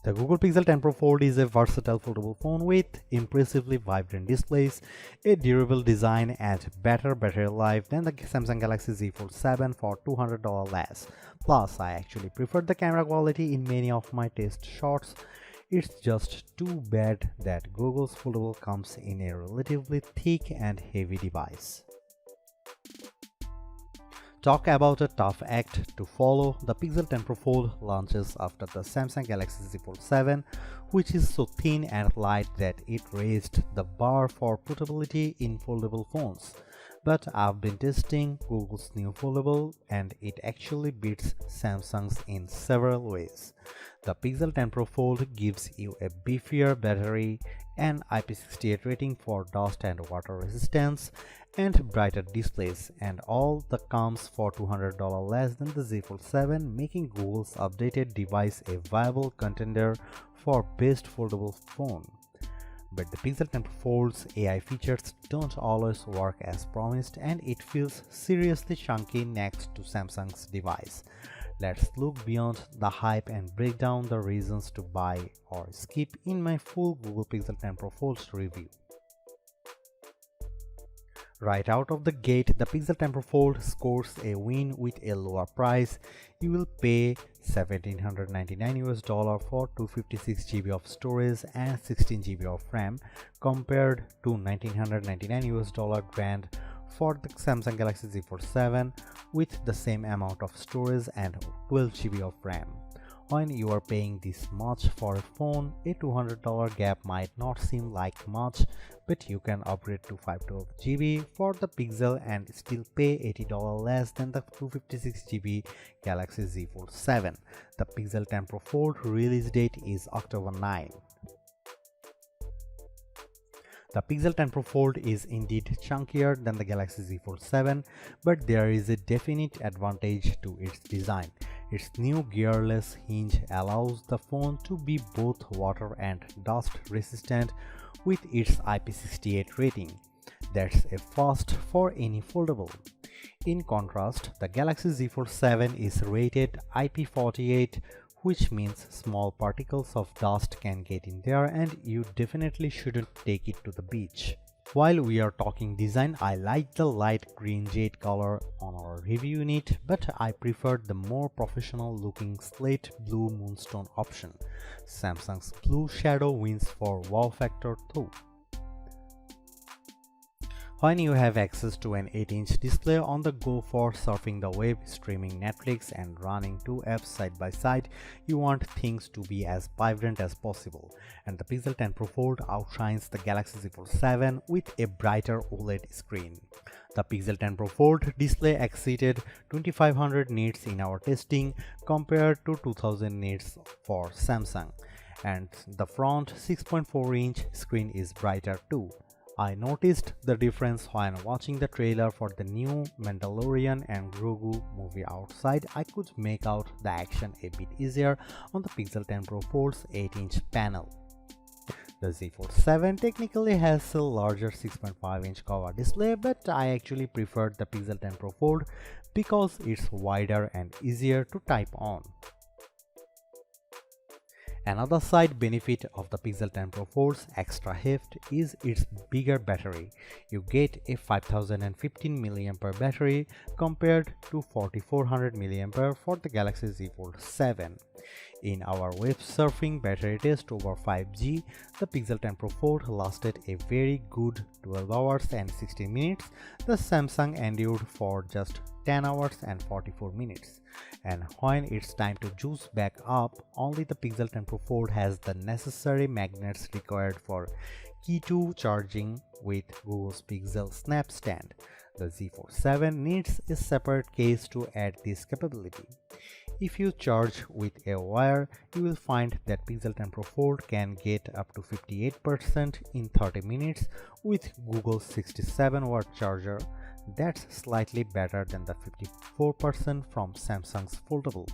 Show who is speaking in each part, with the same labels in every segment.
Speaker 1: The Google Pixel 10 Pro Fold is a versatile foldable phone with impressively vibrant displays, a durable design, and better battery life than the Samsung Galaxy Z Fold 7 for $200 less. Plus, I actually prefer the camera quality in many of my test shots. It's just too bad that Google's Foldable comes in a relatively thick and heavy device. Talk about a tough act to follow. The Pixel 10 Pro Fold launches after the Samsung Galaxy Z Fold 7, which is so thin and light that it raised the bar for portability in foldable phones. But I've been testing Google's new foldable and it actually beats Samsung's in several ways. The Pixel 10 Pro Fold gives you a beefier battery, an IP68 rating for dust and water resistance, and brighter displays, and all the comes for $200 less than the Z Fold 7, making Google's updated device a viable contender for best foldable phone. But the Pixel 10 Pro Fold's AI features don't always work as promised, and it feels seriously chunky next to Samsung's device. Let's look beyond the hype and break down the reasons to buy or skip in my full Google Pixel 10 Pro Fold review. Right out of the gate, the Pixel 10 Pro Fold scores a win with a lower price. You will pay $1,799 for 256 GB of storage and 16 GB of RAM compared to $1,999 grand for the Samsung Galaxy Z Fold 7 with the same amount of storage and 12 GB of RAM. When you are paying this much for a phone, a $200 gap might not seem like much, but you can upgrade to 512 GB for the Pixel and still pay $80 less than the 256 GB Galaxy Z Fold 7. The Pixel 10 Pro Fold release date is October 9. The Pixel 10 Pro Fold is indeed chunkier than the Galaxy Z Fold 7, but there is a definite advantage to its design. Its new gearless hinge allows the phone to be both water and dust resistant with its IP68 rating. That's a first for any foldable. In contrast, the Galaxy Z Fold 7 is rated IP48, which means small particles of dust can get in there and you definitely shouldn't take it to the beach. While we are talking design, I like the light green jade color on our review unit, but I preferred the more professional looking slate blue moonstone option. Samsung's blue shadow wins for wow factor though. When you have access to an 8-inch display on the go for surfing the web, streaming Netflix and running two apps side by side, you want things to be as vibrant as possible. And the Pixel 10 Pro Fold outshines the Galaxy Z Fold 7 with a brighter OLED screen. The Pixel 10 Pro Fold display exceeded 2500 nits in our testing compared to 2000 nits for Samsung. And the front 6.4-inch screen is brighter too. I noticed the difference when watching the trailer for the new Mandalorian and Grogu movie outside. I could make out the action a bit easier on the Pixel 10 Pro Fold's 8-inch panel. The Z Fold 7 technically has a larger 6.5-inch cover display, but I actually preferred the Pixel 10 Pro Fold because it's wider and easier to type on. Another side benefit of the Pixel 10 Pro Fold's extra heft is its bigger battery. You get a 5015 mAh battery compared to 4400 mAh for the Galaxy Z Fold 7. In our web surfing battery test over 5G, the Pixel 10 Pro Fold lasted a very good 12 hours and 16 minutes. The Samsung endured for just 10 hours and 44 minutes. And when it's time to juice back up, only the Pixel 10 Pro Fold has the necessary magnets required for Key 2 charging with Google's PixelSnap stand. The Z Fold 7 needs a separate case to add this capability. If you charge with a wire, you will find that Pixel 10 Pro Fold can get up to 58% in 30 minutes with Google's 67-watt charger. That's slightly better than the 54% from Samsung's Foldable.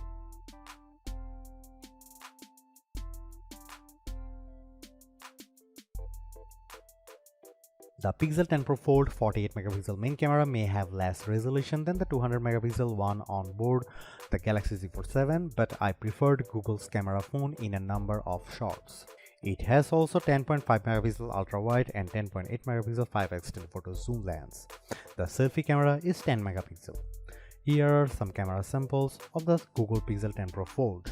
Speaker 1: The Pixel 10 Pro Fold 48 megapixel main camera may have less resolution than the 200 megapixel one on board. the Galaxy Z Fold 7, but I preferred Google's camera phone in a number of shots. It has also 10.5 megapixel ultra-wide and 10.8 megapixel 5x telephoto zoom lens. The selfie camera is 10 megapixel. Here are some camera samples of the Google Pixel 10 Pro Fold.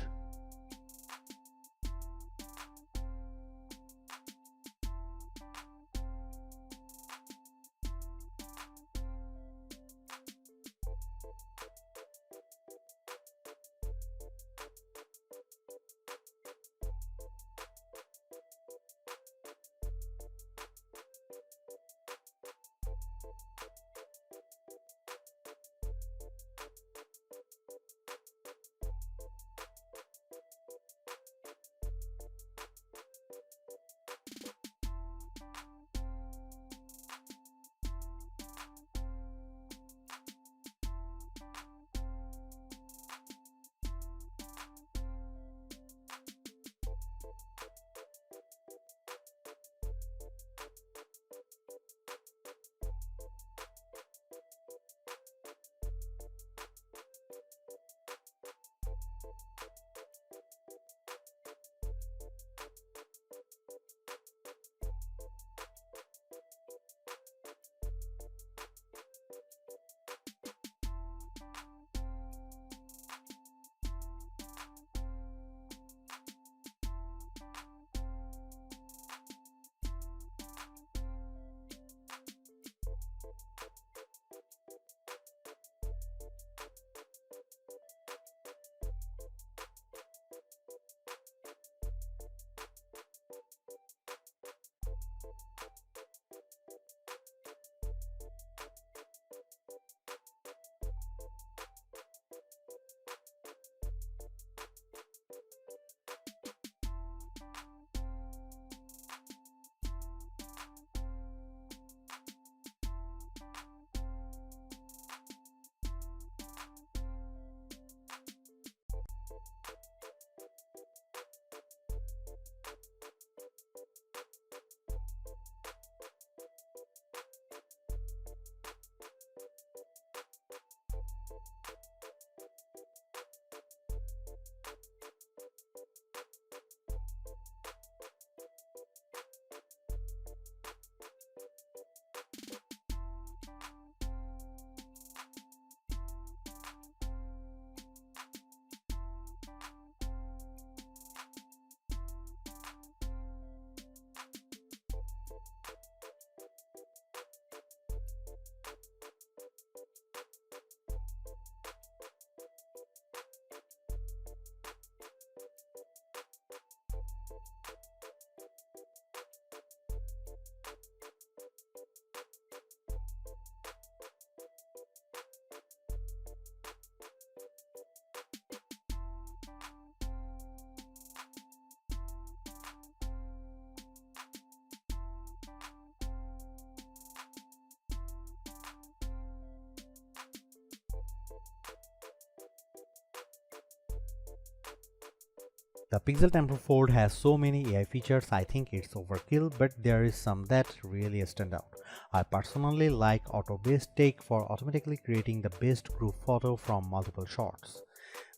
Speaker 1: The Pixel 10 Pro Fold has so many AI features, I think it's overkill, but there is some that really stand out. I personally like auto-based take for automatically creating the best group photo from multiple shots.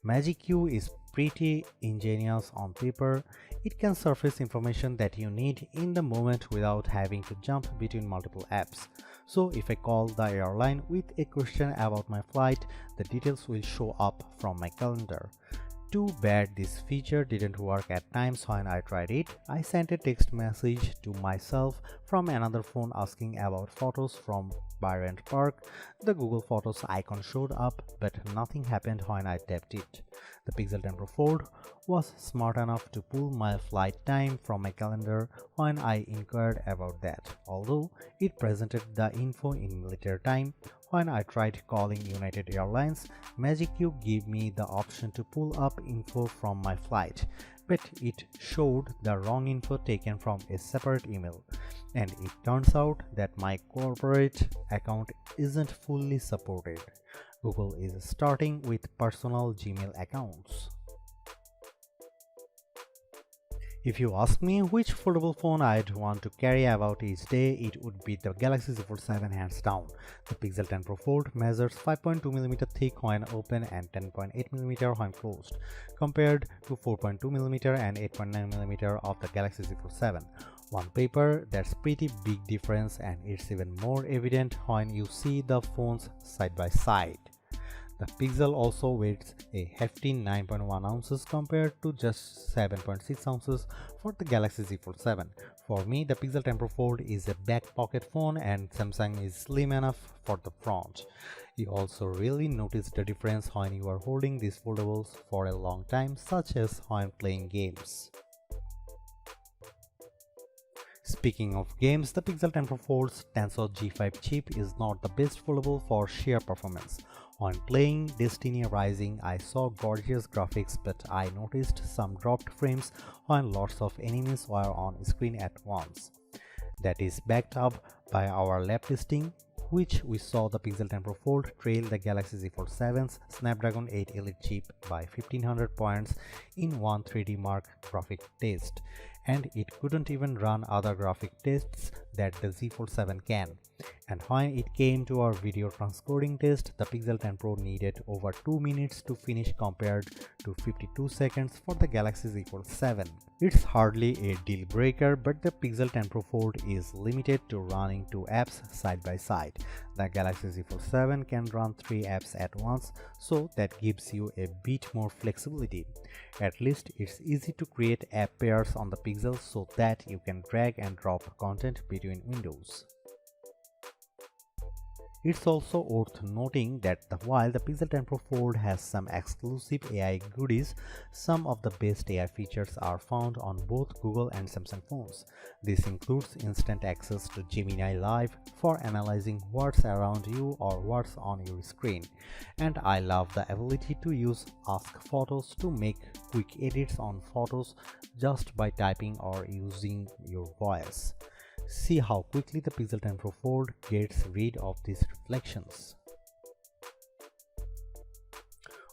Speaker 1: Magic Q is pretty ingenious on paper. It can surface information that you need in the moment without having to jump between multiple apps. So if I call the airline with a question about my flight, the details will show up from my calendar. Too bad this feature didn't work at times when I tried it. I sent a text message to myself from another phone asking about photos from Bryant Park. The Google Photos icon showed up, but nothing happened when I tapped it. The Pixel 10 Pro Fold was smart enough to pull my flight time from my calendar when I inquired about that, although it presented the info in military time. When I tried calling United Airlines, Magic Q gave me the option to pull up info from my flight, but it showed the wrong info taken from a separate email, and it turns out that my corporate account isn't fully supported. Google is starting with personal Gmail accounts. If you ask me which foldable phone I'd want to carry about each day, it would be the Galaxy Z Fold 7 hands down. The Pixel 10 Pro Fold measures 5.2mm thick when open and 10.8mm when closed, compared to 4.2mm and 8.9mm of the Galaxy Z Fold 7. On paper, that's pretty big difference, and it's even more evident when you see the phones side by side. The Pixel also weighs a hefty 9.1 ounces compared to just 7.6 ounces for the Galaxy Z Fold 7. For me, the Pixel 10 Pro Fold is a back pocket phone and Samsung is slim enough for the front. You also really notice the difference when you are holding these foldables for a long time, such as when playing games. Speaking of games, the Pixel 10 Pro Fold's Tensor G5 chip is not the best foldable for sheer performance. When playing Destiny Rising, I saw gorgeous graphics, but I noticed some dropped frames when lots of enemies were on screen at once. That is backed up by our lab testing, which we saw the Pixel 10 Pro Fold trail the Galaxy Z Fold 7's Snapdragon 8 Elite chip by 1500 points in one 3D Mark graphic test, and it couldn't even run other graphic tests that the Z Fold 7 can. And when it came to our video transcoding test, the Pixel 10 Pro needed over 2 minutes to finish compared to 52 seconds for the Galaxy Z Fold 7. It's hardly a deal breaker, but the Pixel 10 Pro Fold is limited to running 2 apps side by side. The Galaxy Z Fold 7 can run 3 apps at once, so that gives you a bit more flexibility. At least it's easy to create app pairs on the Pixel so that you can drag and drop content between windows. It's also worth noting that while the Pixel 10 Pro Fold has some exclusive AI goodies, some of the best AI features are found on both Google and Samsung phones. This includes instant access to Gemini Live for analyzing what's around you or what's on your screen. And I love the ability to use Ask Photos to make quick edits on photos just by typing or using your voice. See how quickly the Pixel 10 Pro Fold gets rid of these reflections.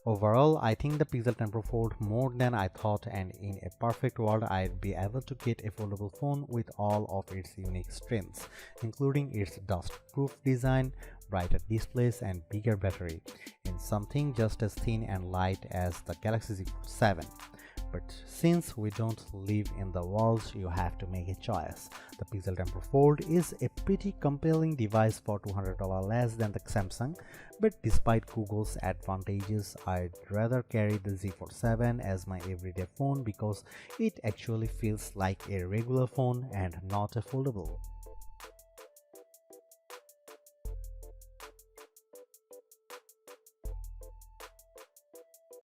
Speaker 1: Overall, I think the Pixel 10 Pro Fold more than I thought, and in a perfect world I'd be able to get a foldable phone with all of its unique strengths, including its dust-proof design, brighter displays and bigger battery, in something just as thin and light as the Galaxy Z Fold 7. But since we don't live in the world, you have to make a choice. The Pixel 10 Pro Fold is a pretty compelling device for $200 less than the Samsung, but despite Google's advantages, I'd rather carry the Z Fold 7 as my everyday phone because it actually feels like a regular phone and not a foldable.